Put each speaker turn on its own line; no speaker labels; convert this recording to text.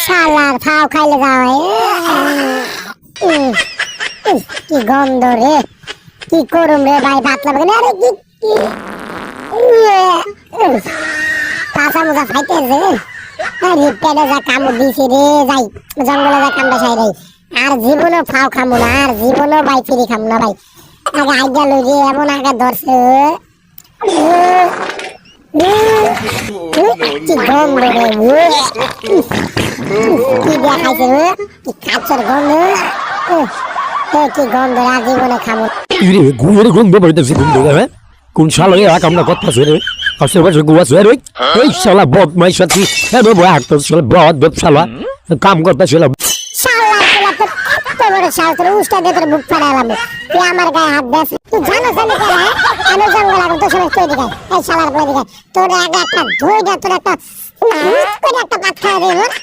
শালার ফাও খাইলে যাও কি গন্ধ রে, কি করুম রে ভাই, ভাত লাগবে না। আরে কি কাঁচা মোজা খাইতেছে, পেটে যা কামড় দিছি রে, যাই জঙ্গলে যা কামড়া খাই রে। আর জীবনও ফাও খামু না, আর জীবনও ভাই ফিরি খামু না ভাই। আগে আইডিয়া লই রে, এমন আগে ধরছে কি গন্ধ রে, কি দেখাইছে রে, কি কাঁচের গন্ধ, কি গন্ধ রে, জীবনে খামু।
ইরে গুয়ের গন্ধ বাড়িতেছে, গন্ধ দেবে কোন শালা এরা কামনা কথা রে, আসলে বসে গুয়া রে, এই শালা বদ মাই সাথী এবে বয় হাঁটতো, শালা বদ বদ শালা কাম করতে শালা
শালা শালা তো এত বড় শালা, তোর উষ্টা দিয়ে তোর বুক ফাড়ালাম, তুই আমার গায়ে হাত দিস, তুই জানো জানি কেন? আমি জঙ্গল আগুন তোর সঙ্গে তুই দিকে, এই শালার বলে দিকে তোর আগে একটা ধুই দে, তোর একটা পাত খাওয়া দেবো।